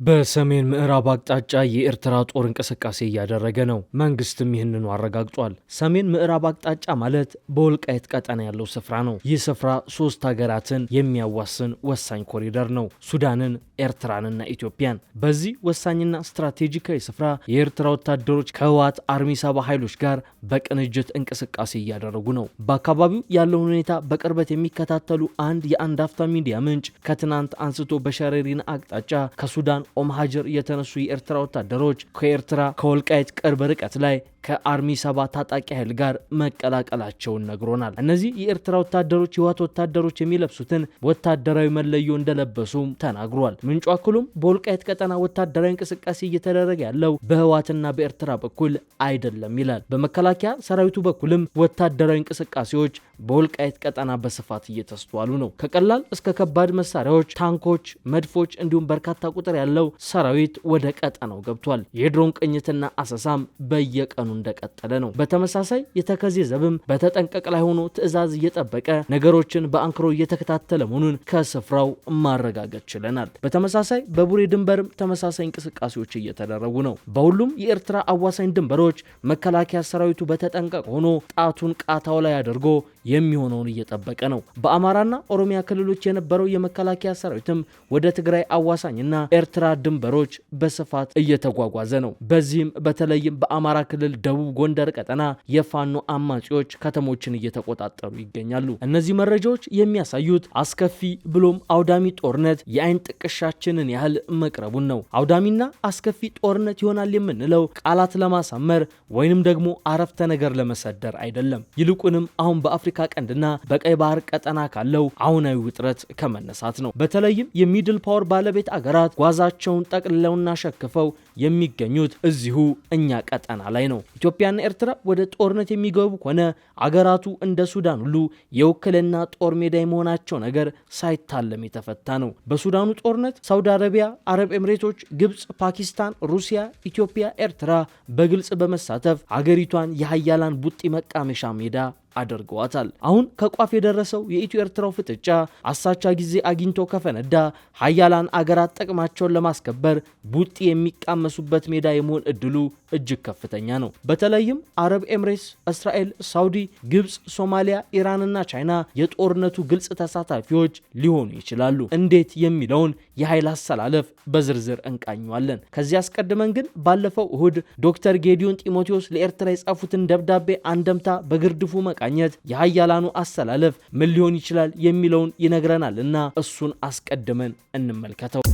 በሰሜን ምዕራብ አቅጣጫ የኤርትራ ጦር እንቅስቃሴ እያደረገ ነው። መንግስትም ይህንኑ አረጋግጧል። ሰሜን ምዕራብ አቅጣጫ ማለት በወልቃይት ቀጠና ያለው ስፍራ ነው። ይህ ስፍራ ሶስት ሀገራትን የሚያዋስን ወሳኝ ኮሪደር ነው፣ ሱዳንን፣ ኤርትራንና ኢትዮጵያን። በዚህ ወሳኝና ስትራቴጂካዊ ስፍራ የኤርትራ ወታደሮች ከህወሓት አርሚ 70 ኃይሎች ጋር በቅንጅት እንቅስቃሴ እያደረጉ ነው። በአካባቢው ያለውን ሁኔታ በቅርበት የሚከታተሉ አንድ የአንድ አፍታ ሚዲያ ምንጭ ከትናንት አንስቶ በሸረሪን አቅጣጫ ከሱዳን ኦምሃጅር የተነሱ የኤርትራ ወታደሮች ከኤርትራ ከወልቃይት ቅርብ ርቀት ላይ ከአርሚ 7 ታጣቂ ኃይል ጋር መቀላቀላቸውን ነግሮናል። እነዚህ የኤርትራ ወታደሮች የህወሓት ወታደሮች የሚለብሱትን ወታደራዊ መለዮ እንደለበሱም ተናግሯል። ምንጩ አክሎም በወልቃይት ቀጠና ወታደራዊ እንቅስቃሴ እየተደረገ ያለው በህወሓትና በኤርትራ በኩል አይደለም ይላል። በመከላከያ ሰራዊቱ በኩልም ወታደራዊ እንቅስቃሴዎች በወልቃይት ቀጠና በስፋት እየተስተዋሉ ነው። ከቀላል እስከ ከባድ መሳሪያዎች፣ ታንኮች፣ መድፎች እንዲሁም በርካታ ቁጥር ያለው ሰራዊት ወደ ቀጠናው ገብቷል። የድሮን ቅኝትና አሰሳም በየቀኑ እንደቀጠለ ነው። በተመሳሳይ የተከዜ ዘብም በተጠንቀቅ ላይ ሆኖ ትዕዛዝ እየጠበቀ ነገሮችን በአንክሮ እየተከታተለ መሆኑን ከስፍራው ማረጋገጥ ችለናል። በተመሳሳይ በቡሬ ድንበርም ተመሳሳይ እንቅስቃሴዎች እየተደረጉ ነው። በሁሉም የኤርትራ አዋሳኝ ድንበሮች መከላከያ ሰራዊቱ በተጠንቀቅ ሆኖ ጣቱን ቃታው ላይ አድርጎ የሚሆነውን እየጠበቀ ነው። በአማራና ኦሮሚያ ክልሎች የነበረው የመከላከያ ሰራዊትም ወደ ትግራይ አዋሳኝና ኤርትራ ድንበሮች በስፋት እየተጓጓዘ ነው። በዚህም በተለይም በአማራ ክልል ደቡብ ጎንደር ቀጠና የፋኖ አማጺዎች ከተሞችን እየተቆጣጠሩ ይገኛሉ። እነዚህ መረጃዎች የሚያሳዩት አስከፊ ብሎም አውዳሚ ጦርነት የአይን ጥቅሻችንን ያህል መቅረቡን ነው። አውዳሚና አስከፊ ጦርነት ይሆናል የምንለው ቃላት ለማሳመር ወይንም ደግሞ አረፍተ ነገር ለመሰደር አይደለም። ይልቁንም አሁን በአፍሪካ ቀንድና በቀይ ባህር ቀጠና ካለው አሁናዊ ውጥረት ከመነሳት ነው። በተለይም የሚድል ፓወር ባለቤት አገራት ጓዛቸውን ጠቅልለውና ሸክፈው የሚገኙት እዚሁ እኛ ቀጠና ላይ ነው። ኢትዮጵያና ኤርትራ ወደ ጦርነት የሚገቡ ከሆነ አገራቱ እንደ ሱዳን ሁሉ የውክልና ጦር ሜዳ የመሆናቸው ነገር ሳይታለም የተፈታ ነው። በሱዳኑ ጦርነት ሳውዲ አረቢያ፣ አረብ ኤምሬቶች፣ ግብጽ፣ ፓኪስታን፣ ሩሲያ፣ ኢትዮጵያ፣ ኤርትራ በግልጽ በመሳተፍ አገሪቷን የሀያላን ቡጢ መቃመሻ ሜዳ አድርገዋታል። አሁን ከቋፍ የደረሰው የኢትዮ ኤርትራው ፍጥጫ አሳቻ ጊዜ አግኝቶ ከፈነዳ ሀያላን አገራት ጥቅማቸውን ለማስከበር ቡጢ የሚቃመሱበት ሜዳ የመሆን እድሉ እጅግ ከፍተኛ ነው። በተለይም አረብ ኤምሬትስ፣ እስራኤል፣ ሳውዲ፣ ግብጽ፣ ሶማሊያ፣ ኢራንና ቻይና የጦርነቱ ግልጽ ተሳታፊዎች ሊሆኑ ይችላሉ። እንዴት የሚለውን የኃይል አሰላለፍ በዝርዝር እንቃኘዋለን። ከዚህ አስቀድመን ግን ባለፈው እሁድ ዶክተር ጌዲዮን ጢሞቴዎስ ለኤርትራ የጻፉትን ደብዳቤ አንደምታ በግርድፉ መቃኘት የሀያላኑ አሰላለፍ ምን ሊሆን ይችላል የሚለውን ይነግረናል እና እሱን አስቀድመን እንመልከተው።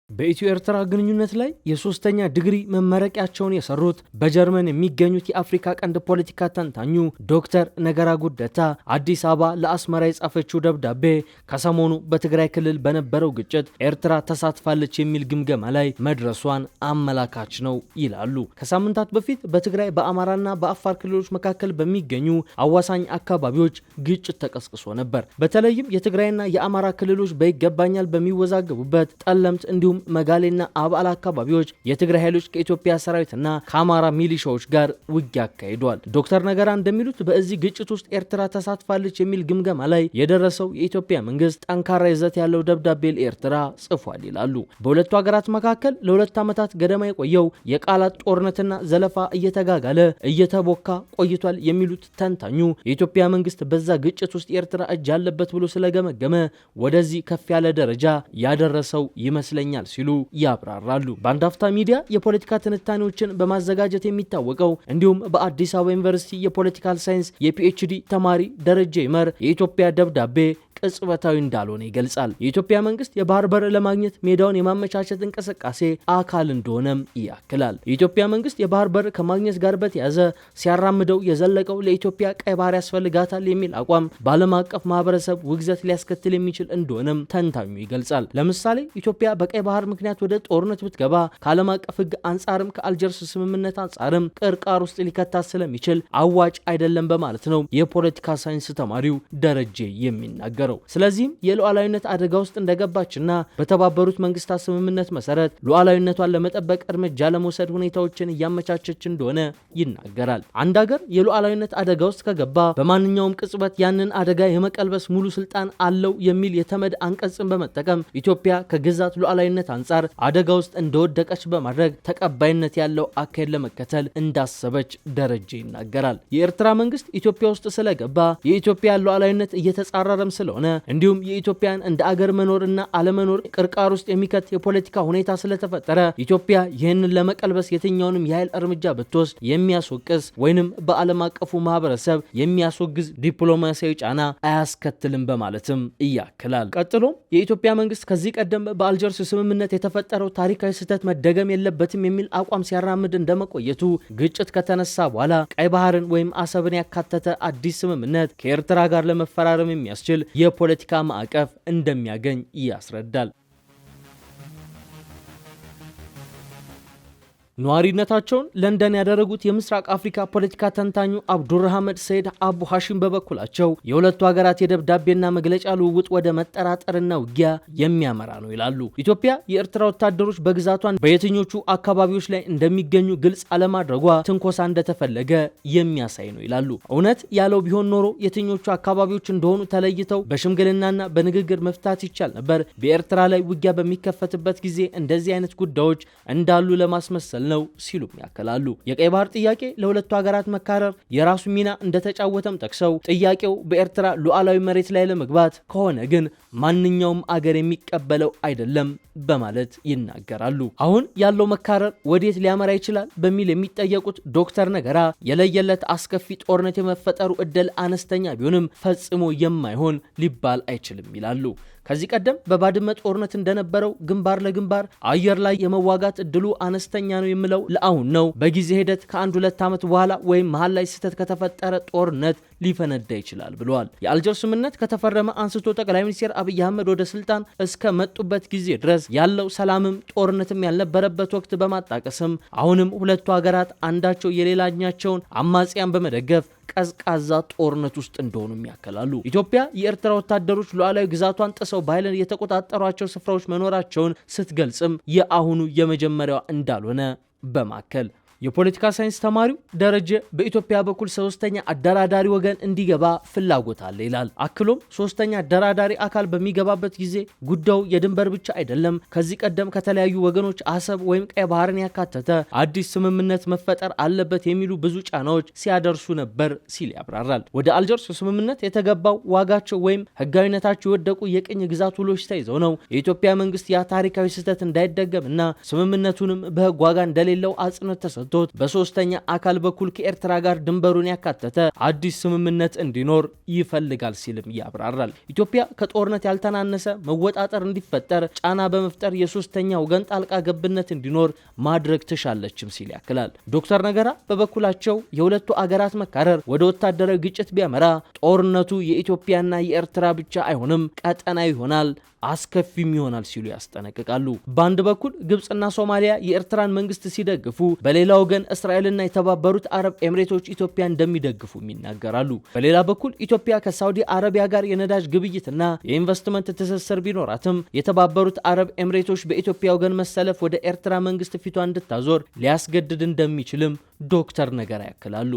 በኢትዮ ኤርትራ ግንኙነት ላይ የሶስተኛ ዲግሪ መመረቂያቸውን የሰሩት በጀርመን የሚገኙት የአፍሪካ ቀንድ ፖለቲካ ተንታኙ ዶክተር ነገራ ጉደታ አዲስ አበባ ለአስመራ የጻፈችው ደብዳቤ ከሰሞኑ በትግራይ ክልል በነበረው ግጭት ኤርትራ ተሳትፋለች የሚል ግምገማ ላይ መድረሷን አመላካች ነው ይላሉ። ከሳምንታት በፊት በትግራይ በአማራና በአፋር ክልሎች መካከል በሚገኙ አዋሳኝ አካባቢዎች ግጭት ተቀስቅሶ ነበር። በተለይም የትግራይና የአማራ ክልሎች በይገባኛል በሚወዛገቡበት ጠለምት እንዲሁም መጋሌና አባላ አካባቢዎች የትግራይ ኃይሎች ከኢትዮጵያ ሰራዊትና ከአማራ ሚሊሻዎች ጋር ውጊያ አካሂደዋል። ዶክተር ነገራ እንደሚሉት በዚህ ግጭት ውስጥ ኤርትራ ተሳትፋለች የሚል ግምገማ ላይ የደረሰው የኢትዮጵያ መንግስት ጠንካራ ይዘት ያለው ደብዳቤ ለኤርትራ ጽፏል ይላሉ። በሁለቱ ሀገራት መካከል ለሁለት ዓመታት ገደማ የቆየው የቃላት ጦርነትና ዘለፋ እየተጋጋለ እየተቦካ ቆይቷል የሚሉት ተንታኙ የኢትዮጵያ መንግስት በዛ ግጭት ውስጥ ኤርትራ እጅ አለበት ብሎ ስለገመገመ ወደዚህ ከፍ ያለ ደረጃ ያደረሰው ይመስለኛል ሲሉ ያብራራሉ። በአንድ አፍታ ሚዲያ የፖለቲካ ትንታኔዎችን በማዘጋጀት የሚታወቀው እንዲሁም በአዲስ አበባ ዩኒቨርሲቲ የፖለቲካል ሳይንስ የፒኤችዲ ተማሪ ደረጀ ይመር የኢትዮጵያ ደብዳቤ ቅጽበታዊ እንዳልሆነ ይገልጻል። የኢትዮጵያ መንግስት የባህር በር ለማግኘት ሜዳውን የማመቻቸት እንቅስቃሴ አካል እንደሆነም ያክላል። የኢትዮጵያ መንግስት የባህር በር ከማግኘት ጋር በተያያዘ ሲያራምደው የዘለቀው ለኢትዮጵያ ቀይ ባህር ያስፈልጋታል የሚል አቋም በዓለም አቀፍ ማህበረሰብ ውግዘት ሊያስከትል የሚችል እንደሆነም ተንታኙ ይገልጻል። ለምሳሌ ኢትዮጵያ በቀይ ባህር ምክንያት ወደ ጦርነት ብትገባ ከዓለም አቀፍ ሕግ አንጻርም ከአልጀርስ ስምምነት አንጻርም ቅርቃር ውስጥ ሊከታት ስለሚችል አዋጭ አይደለም በማለት ነው የፖለቲካ ሳይንስ ተማሪው ደረጀ የሚናገረው። የነበረው። ስለዚህም የሉዓላዊነት አደጋ ውስጥ እንደገባችና በተባበሩት መንግስታት ስምምነት መሰረት ሉዓላዊነቷን ለመጠበቅ እርምጃ ለመውሰድ ሁኔታዎችን እያመቻቸች እንደሆነ ይናገራል። አንድ ሀገር የሉዓላዊነት አደጋ ውስጥ ከገባ በማንኛውም ቅጽበት ያንን አደጋ የመቀልበስ ሙሉ ስልጣን አለው የሚል የተመድ አንቀጽን በመጠቀም ኢትዮጵያ ከግዛት ሉዓላዊነት አንጻር አደጋ ውስጥ እንደወደቀች በማድረግ ተቀባይነት ያለው አካሄድ ለመከተል እንዳሰበች ደረጀ ይናገራል። የኤርትራ መንግስት ኢትዮጵያ ውስጥ ስለገባ የኢትዮጵያ ሉዓላዊነት እየተጻረረም ስለሆነ እንዲሁም የኢትዮጵያን እንደ አገር መኖርና አለመኖር ቅርቃር ውስጥ የሚከት የፖለቲካ ሁኔታ ስለተፈጠረ ኢትዮጵያ ይህንን ለመቀልበስ የትኛውንም የኃይል እርምጃ ብትወስድ የሚያስወቅስ ወይንም በዓለም አቀፉ ማህበረሰብ የሚያስወግዝ ዲፕሎማሲያዊ ጫና አያስከትልም በማለትም ይያክላል። ቀጥሎም የኢትዮጵያ መንግስት ከዚህ ቀደም በአልጀርስ ስምምነት የተፈጠረው ታሪካዊ ስህተት መደገም የለበትም የሚል አቋም ሲያራምድ እንደመቆየቱ ግጭት ከተነሳ በኋላ ቀይ ባህርን ወይም አሰብን ያካተተ አዲስ ስምምነት ከኤርትራ ጋር ለመፈራረም የሚያስችል የፖለቲካ ማዕቀፍ እንደሚያገኝ ያስረዳል። ነዋሪነታቸውን ለንደን ያደረጉት የምስራቅ አፍሪካ ፖለቲካ ተንታኙ አብዱራህመድ ሰይድ አቡ ሐሺም በበኩላቸው የሁለቱ ሀገራት የደብዳቤና መግለጫ ልውውጥ ወደ መጠራጠርና ውጊያ የሚያመራ ነው ይላሉ። ኢትዮጵያ የኤርትራ ወታደሮች በግዛቷን በየትኞቹ አካባቢዎች ላይ እንደሚገኙ ግልጽ አለማድረጓ ትንኮሳ እንደተፈለገ የሚያሳይ ነው ይላሉ። እውነት ያለው ቢሆን ኖሮ የትኞቹ አካባቢዎች እንደሆኑ ተለይተው በሽምግልናና በንግግር መፍታት ይቻል ነበር። በኤርትራ ላይ ውጊያ በሚከፈትበት ጊዜ እንደዚህ አይነት ጉዳዮች እንዳሉ ለማስመሰል ነው ሲሉም ያከላሉ። የቀይ ባህር ጥያቄ ለሁለቱ ሀገራት መካረር የራሱ ሚና እንደተጫወተም ጠቅሰው ጥያቄው በኤርትራ ሉዓላዊ መሬት ላይ ለመግባት ከሆነ ግን ማንኛውም አገር የሚቀበለው አይደለም በማለት ይናገራሉ። አሁን ያለው መካረር ወዴት ሊያመራ ይችላል በሚል የሚጠየቁት ዶክተር ነገራ የለየለት አስከፊ ጦርነት የመፈጠሩ እድል አነስተኛ ቢሆንም ፈጽሞ የማይሆን ሊባል አይችልም ይላሉ። ከዚህ ቀደም በባድመ ጦርነት እንደነበረው ግንባር ለግንባር አየር ላይ የመዋጋት እድሉ አነስተኛ ነው የሚለው ለአሁን ነው። በጊዜ ሂደት ከ1-2 ዓመት በኋላ ወይም መሃል ላይ ስህተት ከተፈጠረ ጦርነት ሊፈነዳ ይችላል ብለዋል። የአልጀርስ ስምምነት ከተፈረመ አንስቶ ጠቅላይ ሚኒስትር አብይ አህመድ ወደ ስልጣን እስከ መጡበት ጊዜ ድረስ ያለው ሰላምም ጦርነትም ያልነበረበት ወቅት በማጣቀስም አሁንም ሁለቱ ሀገራት አንዳቸው የሌላኛቸውን አማጽያን በመደገፍ ቀዝቃዛ ጦርነት ውስጥ እንደሆኑ ያከላሉ። ኢትዮጵያ የኤርትራ ወታደሮች ሉዓላዊ ግዛቷን ጥሰው በኃይል የተቆጣጠሯቸው ስፍራዎች መኖራቸውን ስትገልጽም የአሁኑ የመጀመሪያዋ እንዳልሆነ በማከል የፖለቲካ ሳይንስ ተማሪው ደረጀ በኢትዮጵያ በኩል ሶስተኛ አደራዳሪ ወገን እንዲገባ ፍላጎት አለ ይላል። አክሎም ሶስተኛ አደራዳሪ አካል በሚገባበት ጊዜ ጉዳዩ የድንበር ብቻ አይደለም፣ ከዚህ ቀደም ከተለያዩ ወገኖች አሰብ ወይም ቀይ ባህርን ያካተተ አዲስ ስምምነት መፈጠር አለበት የሚሉ ብዙ ጫናዎች ሲያደርሱ ነበር ሲል ያብራራል። ወደ አልጀርስ ስምምነት የተገባው ዋጋቸው ወይም ህጋዊነታቸው የወደቁ የቅኝ ግዛት ውሎች ተይዘው ነው። የኢትዮጵያ መንግስት ያ ታሪካዊ ስህተት እንዳይደገምና ስምምነቱንም በህግ ዋጋ እንደሌለው አጽንኦት ተሰጥቶ በሶስተኛ አካል በኩል ከኤርትራ ጋር ድንበሩን ያካተተ አዲስ ስምምነት እንዲኖር ይፈልጋል ሲልም ያብራራል። ኢትዮጵያ ከጦርነት ያልተናነሰ መወጣጠር እንዲፈጠር ጫና በመፍጠር የሶስተኛ ወገን ጣልቃ ገብነት እንዲኖር ማድረግ ትሻለችም ሲል ያክላል። ዶክተር ነገራ በበኩላቸው የሁለቱ አገራት መካረር ወደ ወታደራዊ ግጭት ቢያመራ ጦርነቱ የኢትዮጵያና የኤርትራ ብቻ አይሆንም፣ ቀጠናዊ ይሆናል፣ አስከፊም ይሆናል ሲሉ ያስጠነቅቃሉ። በአንድ በኩል ግብጽና ሶማሊያ የኤርትራን መንግስት ሲደግፉ፣ በሌላ ወገን እስራኤልና የተባበሩት አረብ ኤምሬቶች ኢትዮጵያ እንደሚደግፉ ይናገራሉ። በሌላ በኩል ኢትዮጵያ ከሳውዲ አረቢያ ጋር የነዳጅ ግብይትና የኢንቨስትመንት ትስስር ቢኖራትም የተባበሩት አረብ ኤምሬቶች በኢትዮጵያ ወገን መሰለፍ ወደ ኤርትራ መንግስት ፊቷ እንድታዞር ሊያስገድድ እንደሚችልም ዶክተር ነገራ ያክላሉ።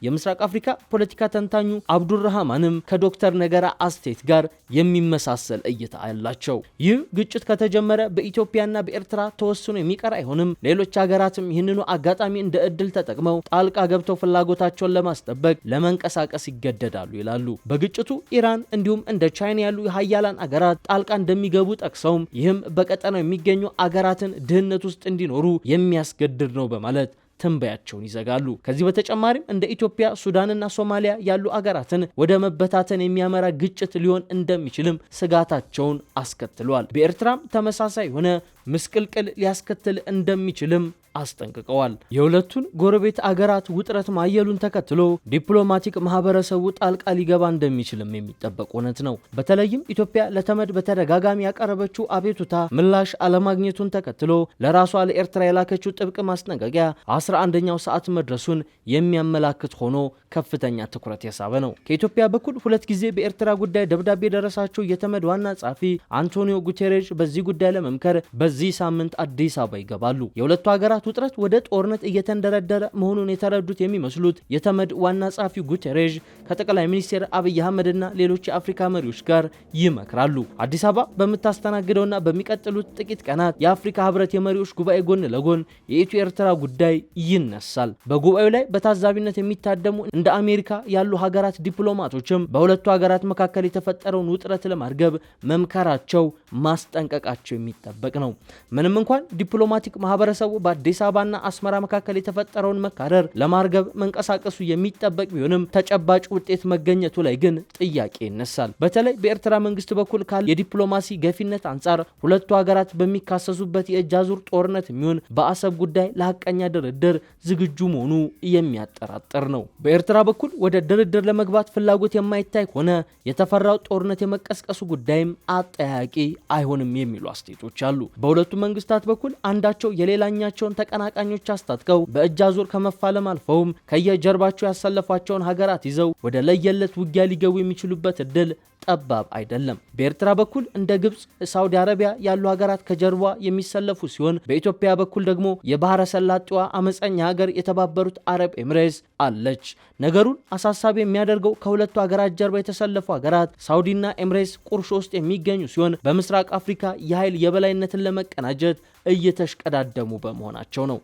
የምስራቅ አፍሪካ ፖለቲካ ተንታኙ አብዱራህማንም ከዶክተር ነገራ አስቴት ጋር የሚመሳሰል እይታ አላቸው። ይህ ግጭት ከተጀመረ በኢትዮጵያና በኤርትራ ተወስኖ የሚቀር አይሆንም። ሌሎች ሀገራትም ይህንኑ አጋጣሚ እንደ እድል ተጠቅመው ጣልቃ ገብተው ፍላጎታቸውን ለማስጠበቅ ለመንቀሳቀስ ይገደዳሉ ይላሉ። በግጭቱ ኢራን እንዲሁም እንደ ቻይና ያሉ ሀያላን አገራት ጣልቃ እንደሚገቡ ጠቅሰውም ይህም በቀጠናው የሚገኙ አገራትን ድህነት ውስጥ እንዲኖሩ የሚያስገድድ ነው በማለት ትንበያቸውን ይዘጋሉ። ከዚህ በተጨማሪም እንደ ኢትዮጵያ፣ ሱዳንና ሶማሊያ ያሉ አገራትን ወደ መበታተን የሚያመራ ግጭት ሊሆን እንደሚችልም ስጋታቸውን አስከትሏል። በኤርትራም ተመሳሳይ ሆነ ምስቅልቅል ሊያስከትል እንደሚችልም አስጠንቅቀዋል። የሁለቱን ጎረቤት አገራት ውጥረት ማየሉን ተከትሎ ዲፕሎማቲክ ማህበረሰቡ ጣልቃ ሊገባ እንደሚችልም የሚጠበቅ እውነት ነው። በተለይም ኢትዮጵያ ለተመድ በተደጋጋሚ ያቀረበችው አቤቱታ ምላሽ አለማግኘቱን ተከትሎ ለራሷ ለኤርትራ የላከችው ጥብቅ ማስጠንቀቂያ 11ኛው ሰዓት መድረሱን የሚያመላክት ሆኖ ከፍተኛ ትኩረት የሳበ ነው። ከኢትዮጵያ በኩል 2 ጊዜ በኤርትራ ጉዳይ ደብዳቤ ደረሳቸው የተመድ ዋና ጸሐፊ አንቶኒዮ ጉቴሬሽ በዚህ ጉዳይ ለመምከር በዚህ ሳምንት አዲስ አበባ ይገባሉ። የሁለቱ ሀገራት ውጥረት ወደ ጦርነት እየተንደረደረ መሆኑን የተረዱት የሚመስሉት የተመድ ዋና ጸሐፊ ጉቴሬሽ ከጠቅላይ ሚኒስትር አብይ አህመድና ሌሎች የአፍሪካ መሪዎች ጋር ይመክራሉ። አዲስ አበባ በምታስተናግደውና በሚቀጥሉት ጥቂት ቀናት የአፍሪካ ህብረት የመሪዎች ጉባኤ ጎን ለጎን የኢትዮ ኤርትራ ጉዳይ ይነሳል። በጉባኤው ላይ በታዛቢነት የሚታደሙ እንደ አሜሪካ ያሉ ሀገራት ዲፕሎማቶችም በሁለቱ ሀገራት መካከል የተፈጠረውን ውጥረት ለማርገብ መምከራቸው ማስጠንቀቃቸው የሚጠበቅ ነው። ምንም እንኳን ዲፕሎማቲክ ማህበረሰቡ በአዲስ አበባና አስመራ መካከል የተፈጠረውን መካረር ለማርገብ መንቀሳቀሱ የሚጠበቅ ቢሆንም ተጨባጭ ውጤት መገኘቱ ላይ ግን ጥያቄ ይነሳል። በተለይ በኤርትራ መንግስት በኩል ካለ የዲፕሎማሲ ገፊነት አንጻር ሁለቱ ሀገራት በሚካሰሱበት የእጅ አዙር ጦርነት የሚሆን በአሰብ ጉዳይ ለሐቀኛ ድርድር ዝግጁ መሆኑ የሚያጠራጥር ነው። በኤርትራ በኩል ወደ ድርድር ለመግባት ፍላጎት የማይታይ ከሆነ የተፈራው ጦርነት የመቀስቀሱ ጉዳይም አጠያቂ አይሆንም የሚሉ አስተያየቶች አሉ። በሁለቱ መንግስታት በኩል አንዳቸው የሌላኛቸውን ተቀናቃኞች አስታጥቀው በእጅ አዙር ከመፋለም አልፈውም ከየጀርባቸው ያሰለፏቸውን ሀገራት ይዘው ወደ ለየለት ውጊያ ሊገቡ የሚችሉበት እድል ጠባብ አይደለም። በኤርትራ በኩል እንደ ግብጽ፣ ሳውዲ አረቢያ ያሉ ሀገራት ከጀርባ የሚሰለፉ ሲሆን በኢትዮጵያ በኩል ደግሞ የባህረ ሰላጤዋ አመፀኛ ሀገር የተባበሩት አረብ ኤምሬትስ አለች። ነገሩን አሳሳቢ የሚያደርገው ከሁለቱ ሀገራት ጀርባ የተሰለፉ ሀገራት ሳውዲና ኤምሬትስ ቁርሾ ውስጥ የሚገኙ ሲሆን በምስራቅ አፍሪካ የኃይል የበላይነትን ለመቀናጀት እየተሽቀዳደሙ በመሆናቸው ነው።